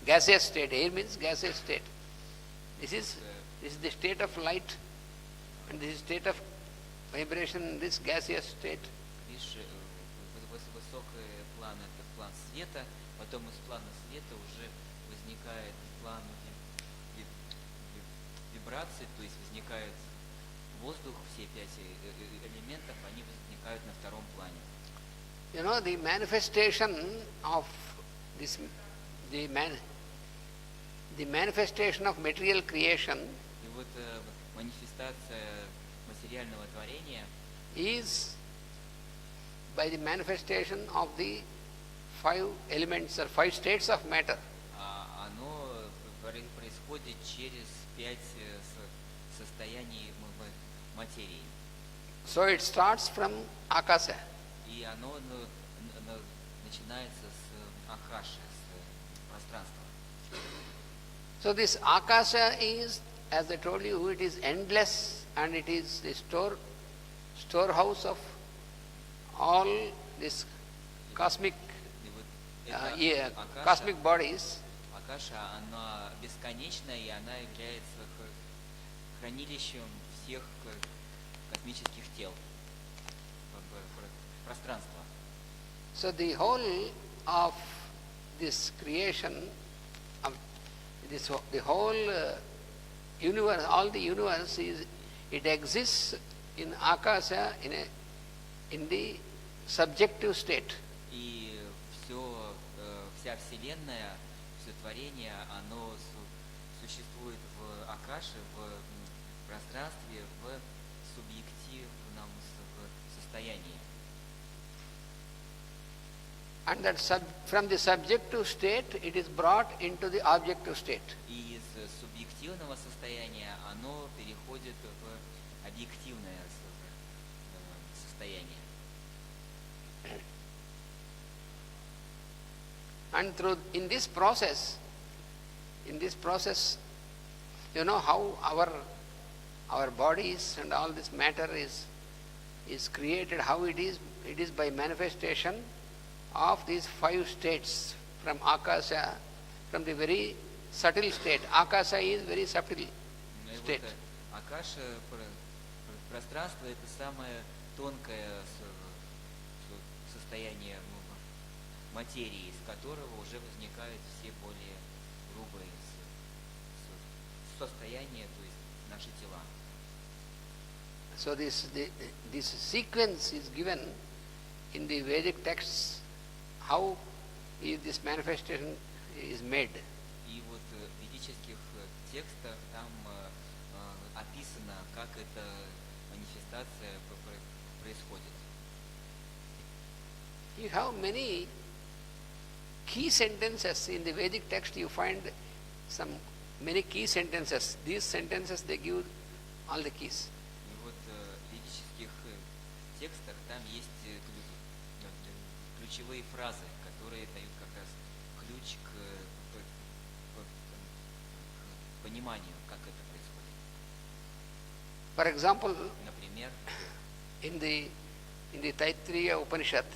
gaseous state. Air means gaseous state. This is the state of light, and this is state of vibration, this gaseous state. Видишь, высокий план — это план света, потом из плана света уже возникает план вибраций, то есть возникает воздух, все 5 элементов, они возникают на втором плане. You know, the manifestation of this, the manifestation of material creation И вот манифестация материального творения is by the manifestation of the 5 elements or 5 states of matter. оно происходит через 5 состояний материи. So it starts from akasa. И оно начинается с акаши, с пространства. So this akasa is, as I told you, it is endless, and it is the storehouse of all this cosmic cosmic bodies. Акаша, она бесконечная, и она является хранилищем всех космических тел, пространства. So the whole of this creation, of this, the whole universe, all the universe is, it exists in akasa, in the subjective state. И вся Вселенная, все творение, оно существует в акаше, в пространстве, в субъективном состоянии. And that from the subjective state, it is brought into the objective state. И из субъективного состояния оно переходит в объективное состояние. And in this process, you know how our bodies and all this matter is created, how it is by manifestation of these 5 states from akasa, from the very subtle state. Akasa is very subtle state. Акаша, пространство — это самое тонкое состояние материи, из которого уже возникают все более грубые состояния, то есть наши тела. So this sequence is given in the Vedic texts, how this manifestation is made. И вот в ведических текстах там описано, как эта манифестация происходит. You have many key sentences in the Vedic text. You find many key sentences. These sentences, they give all the keys. И вот в ведических текстах там есть ключевые фразы, которые дают как раз ключ к пониманию, как это происходит. For example, Например, in the Taittiriya Upanishad,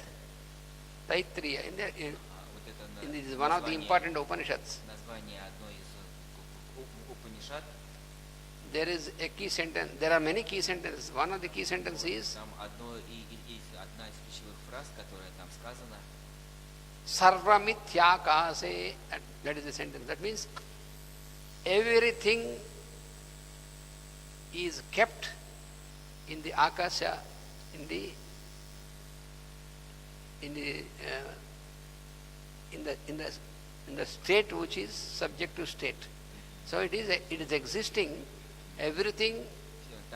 Taittiriya, in this one of the important Upanishads, название одной из Упанишад, there is a key sentence. There are many key sentences. One of the key sentences is там одна из ключевых фраз, которая там сказана, Sarvamityakase. That is the sentence. That means everything is kept in the akasha, in the state which is subjective state. So it is existing. Everything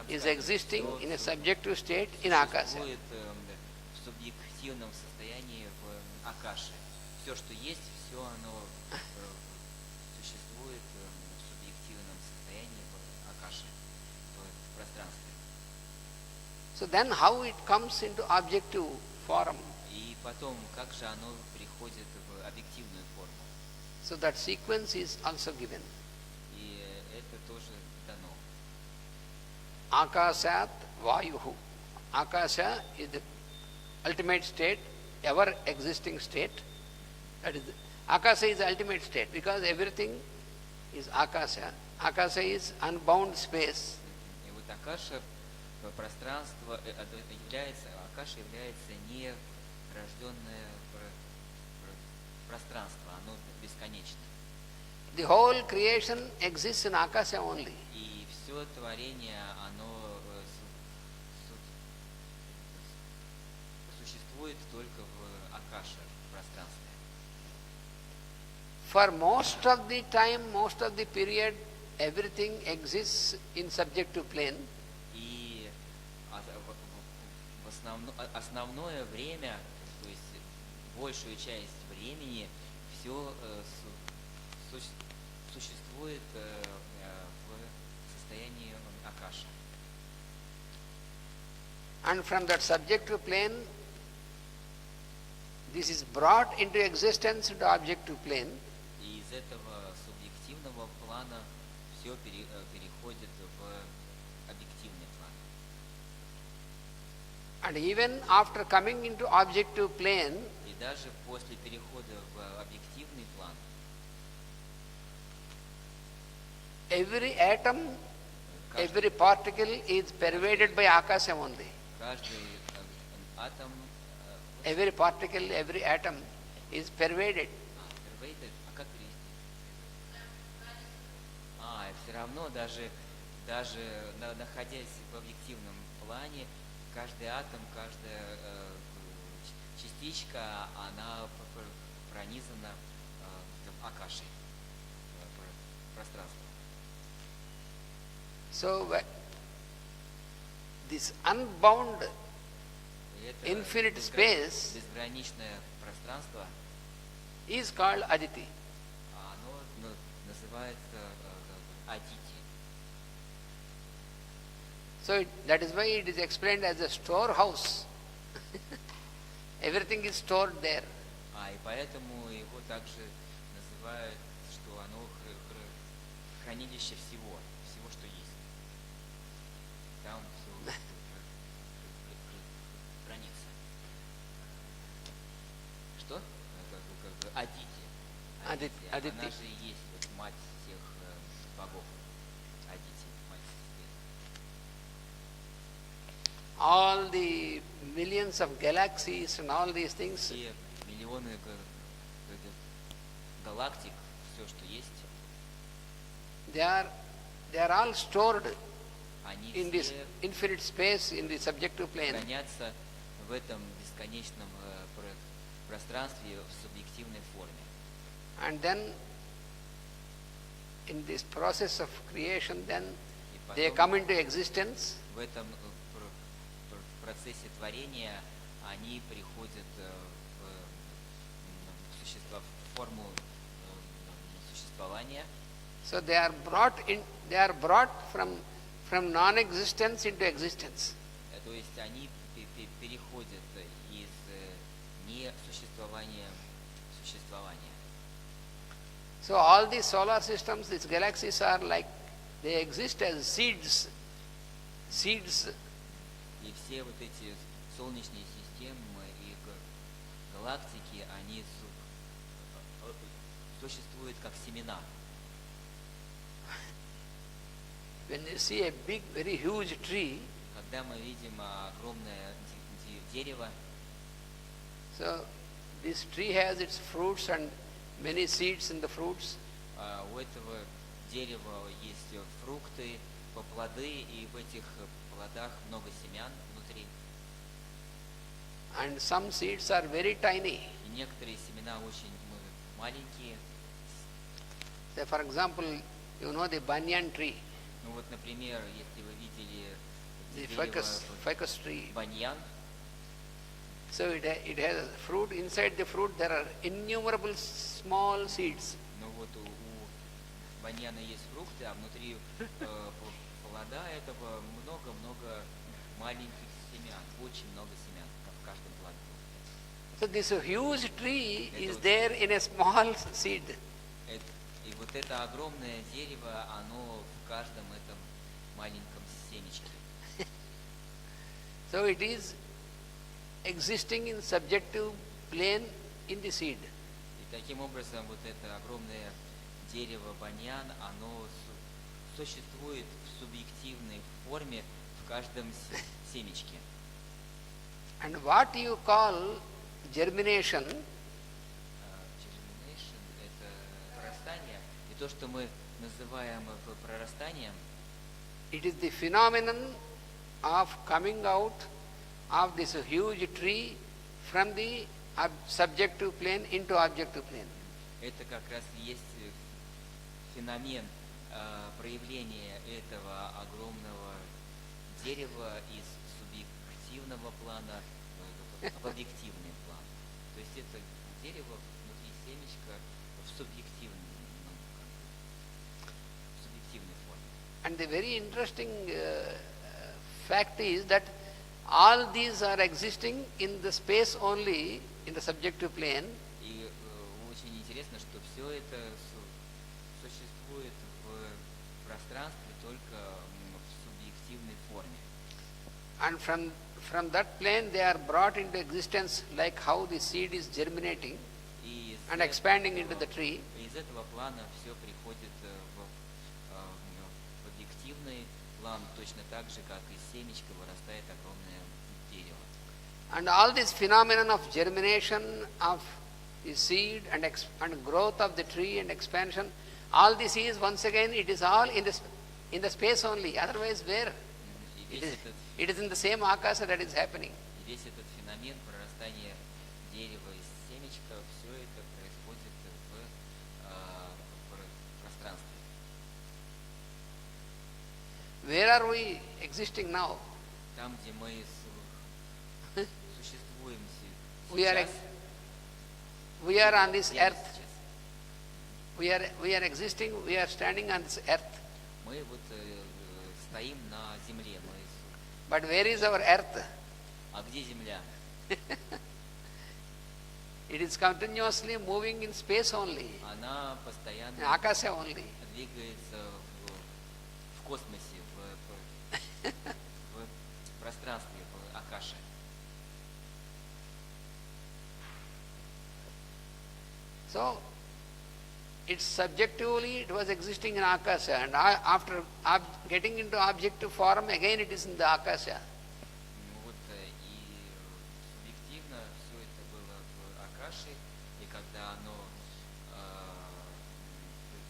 is existing in a subjective state in akasha. существует в субъективном состоянии в акаше. Все, что есть, все оно существует в субъективном состоянии в акаше, в пространстве. So then how it comes into objective form? И потом, как же оно приходит в объективную форму? So that sequence is also given. И это тоже дано. Akasat Vayuhu. Akasha is the ultimate state, ever existing state. Akasa is the ultimate state because everything is Akasa. Akasa is unbound space. И вот Акаша, пространство, Акаша является нерожденное пространство, оно бесконечно. The whole creation exists in Akasa only. И все творение, оно существует только в Акаше, в пространстве. For most of the time, most of the period, everything exists in subjective plane. И основное время, то есть большую часть времени, все существует в состоянии Акаши. And from that subjective plane, this is brought into existence into objective plane. И из этого субъективного плана все переходит в объективный план. And even after coming into objective plane, И даже после перехода в объективный план, every atom, every particle is pervaded by Akasa only. каждый атом, Every particle, every atom is pervaded. pervaded, а как перевести? Все равно даже находясь в объективном плане, каждый атом, каждая частичка, она пронизана Акашей, пространством. So this unbound И это infinite space безграничное пространство, is called Aditi. оно называется Адити. So that is why it is explained as a storehouse. Everything is stored there. И поэтому его также называют, что оно хранилище всего, что есть. Там все хранится. Что? Адити. Адити. Она же и есть вот мать всех богов. Адити, мать света. All the millions of galaxies and all these things, Все миллионы галактик, все, что есть, they are all stored они in this все infinite space in the subjective plane. хранятся в этом бесконечном пространстве в субъективной форме. And then in this process of creation, then И they потом come into existence. в этом процессе творения они приходят в форму существования. So they are brought from non-existence into existence. То есть они переходят из несуществования в существование. So all these solar systems, these galaxies are like, they exist as seeds. И все вот эти солнечные системы и галактики, они существуют как семена. When you see a big, very huge tree, Когда мы видим огромное дерево, so this tree has its fruits and many seeds in the fruits. у этого дерева есть фрукты, плоды, и в этих плодах много семян внутри. And some seeds are very tiny. И некоторые семена очень маленькие. Say for example, you know the banyan tree, Ну вот, например, если вы видели the дерево ficus tree. баньян, So it has a fruit. Inside the fruit there are innumerable small seeds. ну вот у баньяна есть фрукты, а внутри плода этого много-много маленьких семян, очень много семян в каждом плоде. So this huge tree Это is вот- there in a small seed. И вот это огромное дерево, оно в каждом этом маленьком семечке. So it is existing in subjective plane in the seed. И таким образом, вот это огромное дерево баньян, оно существует в субъективной форме в каждом семечке. And what you call germination, Germination – это прорастание. И то, что мы называем прорастанием, it is the phenomenon of coming out of this huge tree from the subjective plane into objective plane. это как раз и есть феномен проявления этого огромного дерева из субъективного плана в объективный план. То есть это дерево внутри семечка в субъективной форме. And the very interesting fact is that all these are existing in the space only, in the subjective plane. И очень интересно, что все это существует в пространстве только в субъективной форме. And from that plane they are brought into existence, like how the seed is germinating И and expanding into the tree. из этого плана все приходит в объективный план, точно так же, как из семечка вырастает огромное дерево. And all this phenomenon of germination of the seed and growth of the tree and expansion, all this is once again, it is all in the space only. Otherwise, where? It is in the same akasa that is happening. И весь этот феномен прорастания дерева из семечка, все это происходит в пространстве. Where are we existing now? Там, где мы существуем We are on this earth. We are existing, we are standing on this earth. Мы вот стоим на земле. But where is our earth? А где земля? It is continuously moving in space only, Она постоянно in akasa only. двигается в космосе, в пространстве, в акаше. So, it's subjectively it was existing in akasa, and after getting into objective form, again it is in the akasa. Вот и субъективно все это было в акаше, и когда оно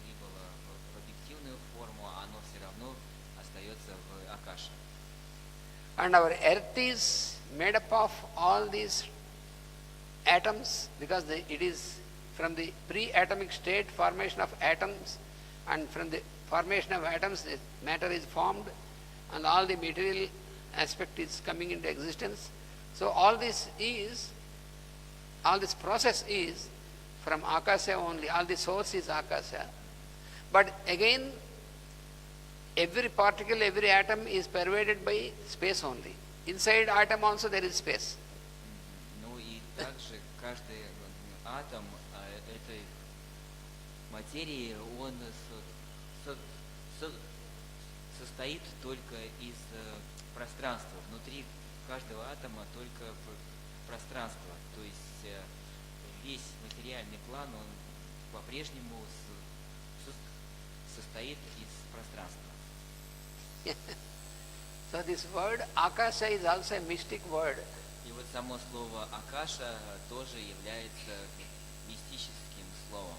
прибыло в объективную форму, оно все равно остается в акаше. And our earth is made up of all these atoms, because it is from the pre-atomic state formation of atoms, and from the formation of atoms the matter is formed and all the material aspect is coming into existence. So all this process is from akasa only, all the source is akasa. But again, every particle, every atom is pervaded by space only. Inside atom also there is space. Ну и также каждый атом этой материи, он состоит только из пространства. Внутри каждого атома только пространство. То есть весь материальный план, он по-прежнему состоит из пространства. So this word akasha is also a mystic word. И вот само слово акаша тоже является мистическим словом.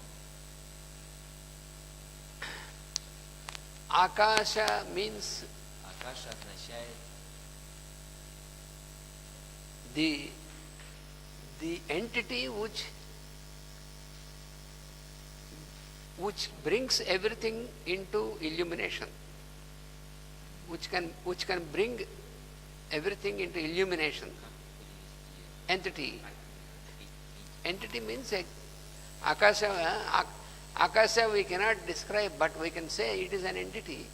Akasha means Акаша означает the entity which brings everything into illumination, which can bring everything into illumination. Entity. Entity means akasha. Akasha we cannot describe, but we can say it is an entity.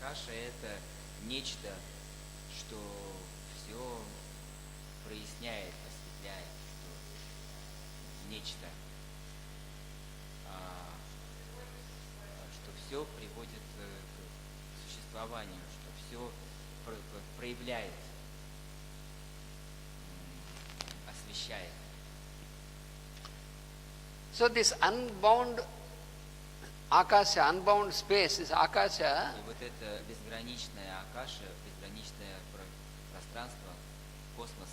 Акаша – это нечто, что все проясняет, осветляет, что нечто, что все приводит к существованию, что все проявляет, освещает. So this unbound akasha, unbound space, this akasha, И вот это безграничное акаша, безграничное пространство, космос,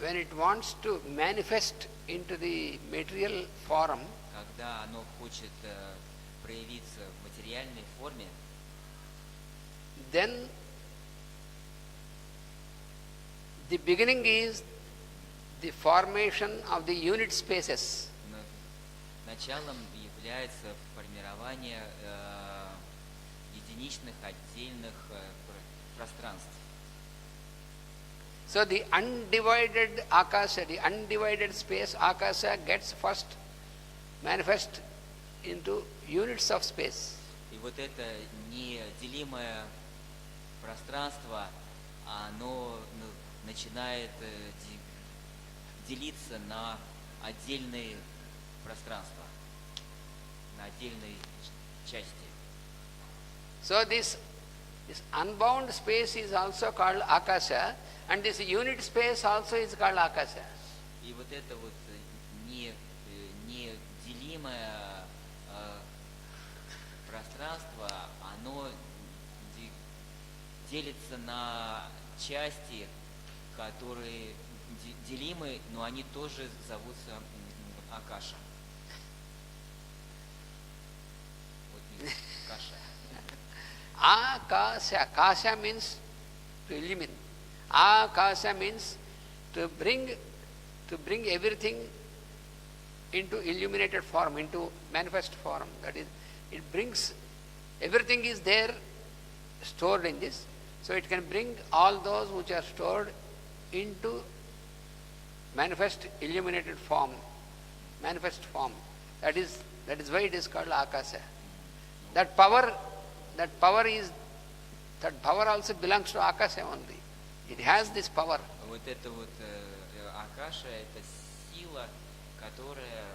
when it wants to manifest into the material form, когда оно хочет проявиться в материальной форме, then the beginning is the formation of the unit spaces. началом является формирование единичных, отдельных пространств. So the undivided akasha, the undivided space akasha gets first manifest into units of space. И вот это неделимое пространство, оно начинает делиться на отдельные пространства, на отдельные части. So this unbound space is also called akasha, and this unit space also is called akasha. И вот это вот неделимое пространство, оно делится на части, которые делимы, но они тоже зовутся акаша. Вот не каша. Akasha, kasha means to illumine. Akasha means to bring everything into illuminated form, into manifest form. That is, it brings, everything is there stored in this, so it can bring all those which are stored into manifest illuminated form, manifest form. That is why it is called akasha. That power also belongs to akasha only. It has this power. Вот это вот акаша, это сила, которая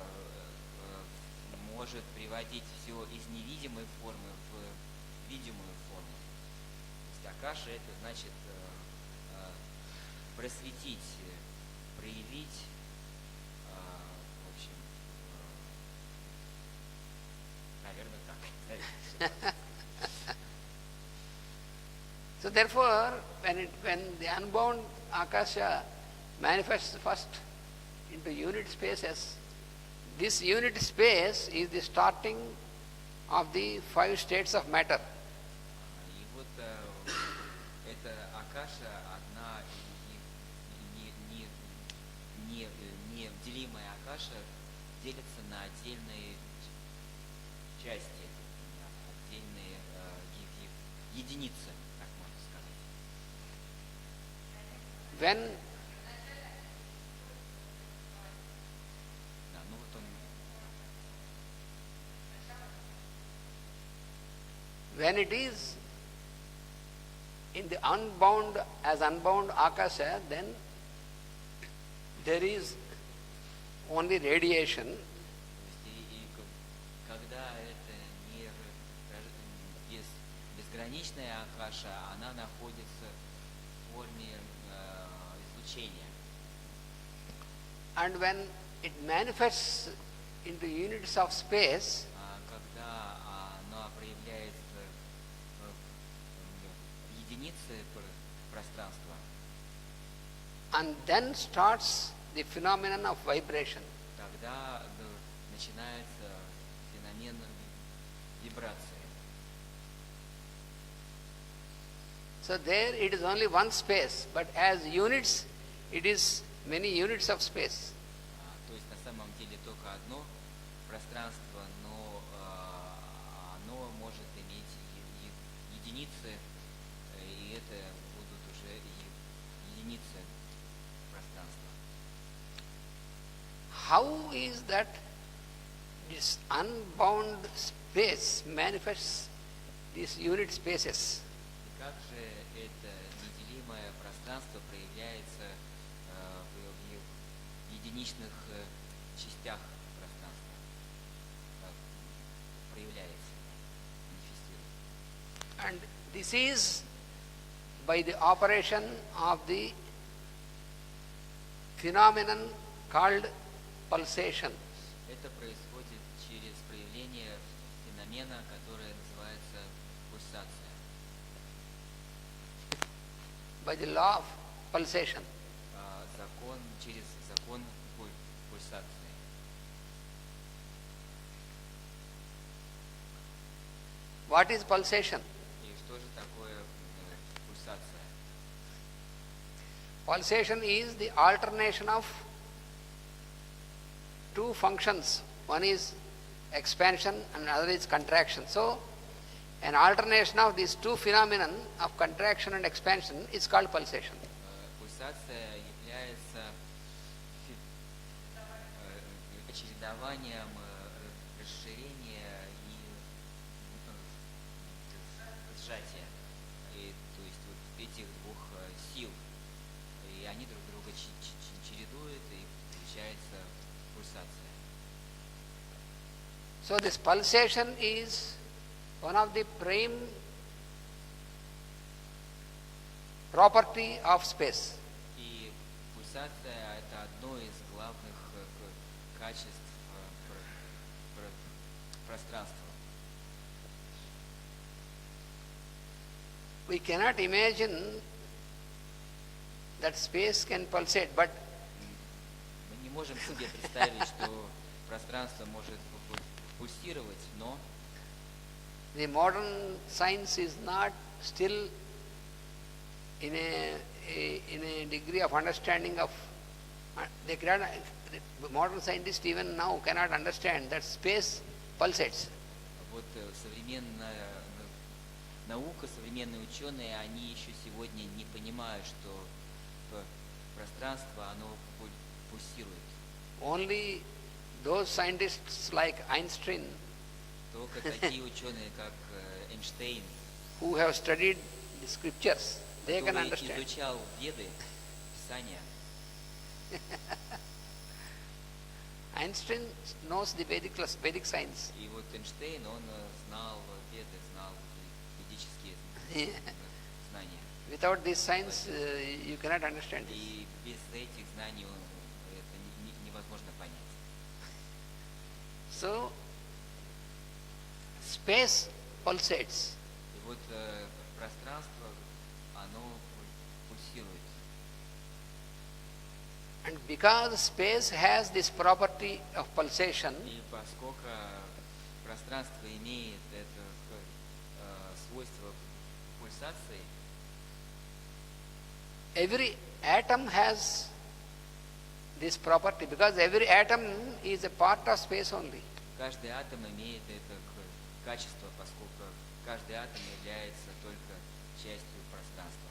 может приводить все из невидимой формы в видимую форму. То есть акаша это значит просветить, проявить, в общем, наверное так. So therefore, when the unbound akasha manifests first into unit spaces, this unit space is the starting of the 5 states of matter. И вот эта акаша, одна неделимая акаша, делится на отдельные части, на отдельные единицы, так можно сказать. Да, ну вот он. When it is in the unbound, as unbound akasha, then there is only radiation. То есть когда это не безграничная акаша, она находится в форме излучения. And when it manifests into units of space, Когда она проявляется в единице пространства, and then starts the phenomenon of vibration. тогда начинается феномен вибрации. So there it is only one space, but as units, it is many units of space. То есть на самом деле только одно пространство, но оно может иметь единицы, и это будут уже единицы пространства. How is that this unbound space manifests these unit spaces? И как же это неделимое пространство проявляется в единичных частях пространства, проявляется, манифестирует. And This is by the operation of the phenomenon called pulsation. Это происходит через проявление феномена, которое называется пульсация. By the law of pulsation. Через закон пульсации. What is pulsation? И что же такое пульсация? Pulsation is the alternation of two functions. One is expansion and another is contraction. So, an alternation of these two phenomena of contraction and expansion is called pulsation. Пульсация является чередованием расширения и сжатия. И, то есть вот этих двух сил. И они друг друга чередуют, и получается пульсация. So this pulsation is one of the prime property of space. И пульсация – это одно из главных качеств пространства. We cannot imagine that space can pulsate, but Мы не можем себе представить, что пространство может пульсировать, но the modern science is not still in a degree of understanding of they cannot, modern scientists even now cannot understand that space pulsates. вот современная наука, современные ученые, они еще сегодня не понимают, что пространство, оно пульсирует. Only those scientists like Einstein Только такие ученые, как Эйнштейн, who have studied the scriptures, they can который understand. изучал Веды, Писания. Einstein knows the Vedic science. И вот Эйнштейн, он знал Веды, знал ведические знания. Without this science, you cannot understand this. И без этих знаний это невозможно понять. So, space pulsates. И вот пространство, оно пульсирует. And because space has this property of pulsation, И поскольку пространство имеет это свойство пульсации, every atom has this property because every atom is a part of space only. каждый атом имеет это качество, поскольку каждый атом является только частью пространства.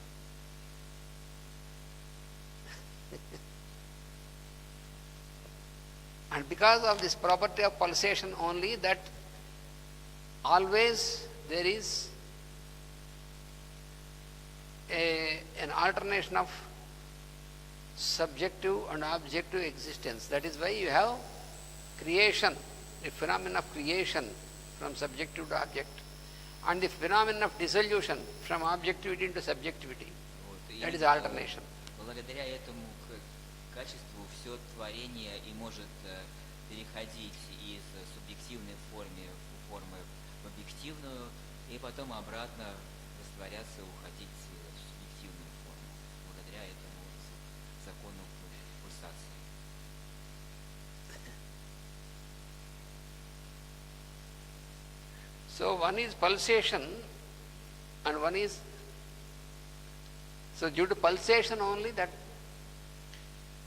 And because of this property of pulsation only, that always there is an alternation of subjective and objective existence. That is why you have creation, the phenomenon of creation from subjective to object, and the phenomenon of dissolution from objectivity into subjectivity. Вот. That is alternation. Благодаря этому качеству все творение и может переходить из субъективной формы в объективную, и потом обратно растворяться, уходить в субъективную форму, благодаря этому закону пульсации. So one is pulsation and one is, so due to pulsation only that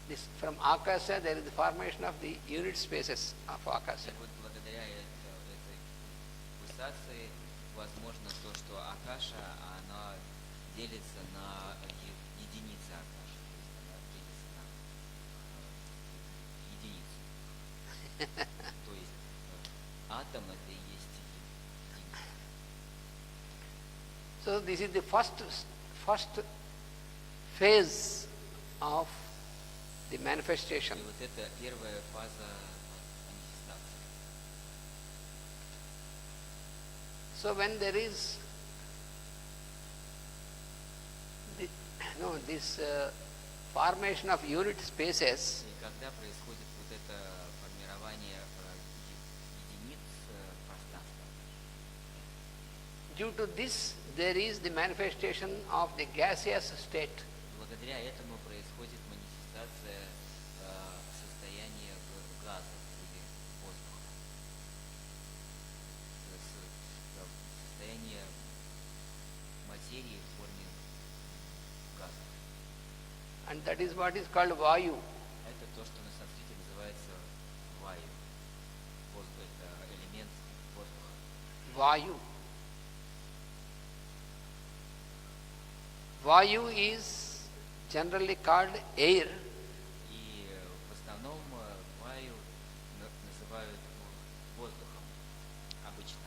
this from Akasha there is the formation of the unit spaces of Akasha. И вот благодаря этой пульсации возможно то, что Акаша, она делится на единицы Акаши, то есть она делится на единицу. То есть атом это и есть единица. So this is the first phase of the manifestation. И вот это первая фаза манифестации. So when there is this formation of unit spaces, И когда происходит вот это формирование единиц пространства, due to this there is the manifestation of the gaseous state. благодаря этому происходит манифестация состояния газа или воздуха, состояние материи в форме газа. And that is what is called Vayu. Это то, что на санскрите называется ваю. Воздух, это элемент воздуха. Vayu. Vayu is generally called air, И в основном ваю называют воздухом обычно.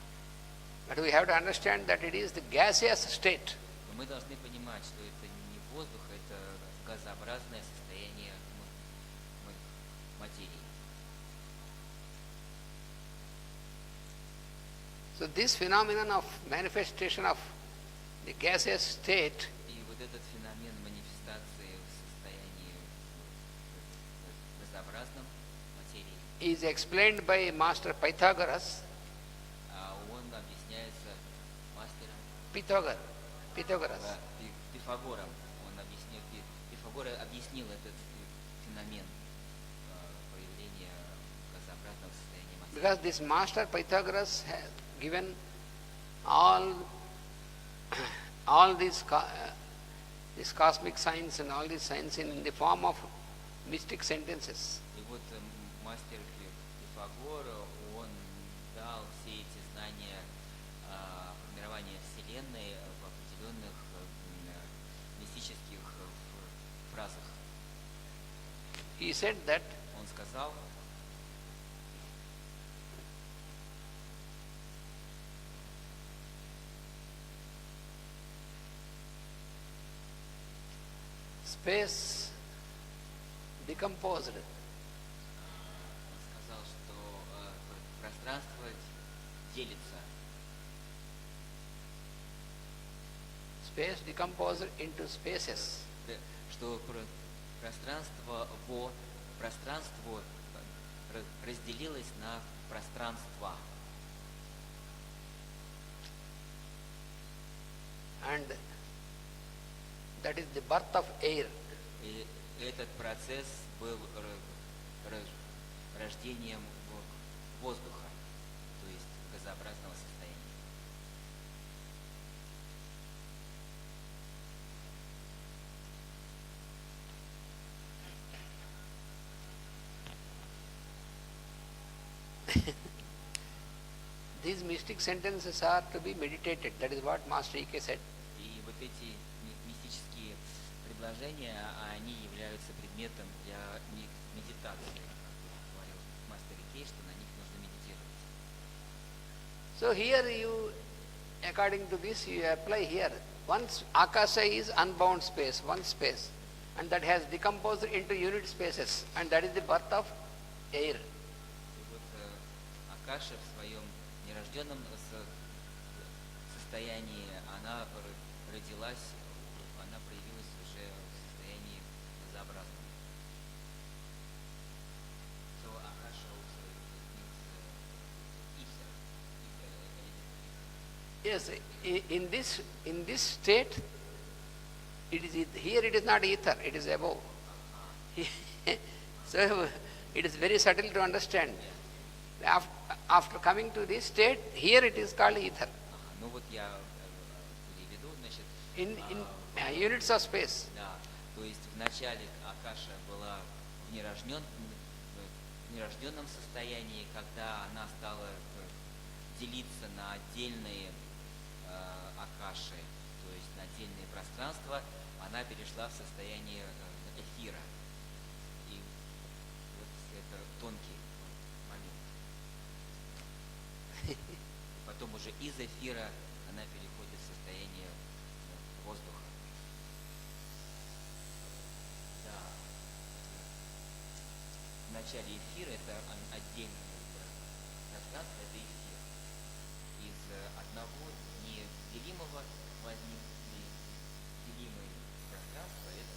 but we have to understand that it is the gaseous state. Но мы должны понимать, что это не воздух, это газообразное состояние материи. So this phenomenon of manifestation of the gaseous state И вот этот феномен манифестации в состоянии газообразном материи, is explained by Master Pythagoras. он объясняется мастером Pythagoras. Пифагором. Пифагор объяснил этот феномен проявления газообразного состояния материи. Because this Master Pythagoras has given all these cosmic signs and all these signs in the form of mystic sentences. И вот мастер Пифагор, он дал все эти знания формирования Вселенной в определенных мистических фразах. He said that Он сказал, space decomposed что пространство делится. Space decomposed into spaces. Что пространство разделилось на пространства. And that is the birth of air. И этот процесс был рождением воздуха, то есть газообразного состояния. These mystic sentences are to be meditated. That is what Master E.K. said. И вот эти мистические предложения, они являются предметом для медитации. Как говорил мастер Икей, что на них нужно медитировать. So here you, according to this, you apply here. Once Akasha is unbound space, one space, and that has decomposed into unit spaces, and that is the birth of air. И вот Акаша в своем нерожденном состоянии, она родилась, она проявилась уже в состоянии газообразном. So Akasha also means ether. Yes, in this state, it is here. It is not ether. It is above. So it is very subtle to understand. After coming to this state, here it is called ether. Ну вот я переведу, значит, In units of space. да, то есть вначале Акаша была в нерожденном состоянии, когда она стала делиться на отдельные Акаши, то есть на отдельные пространства, она перешла в состояние эфира. И вот это тонкий момент. И потом уже из эфира она переходит в состояние воздуха. Да. В начале эфира это отдельное пространство, это эфир. Из одного неделимого возникли делимые пространства, пространство.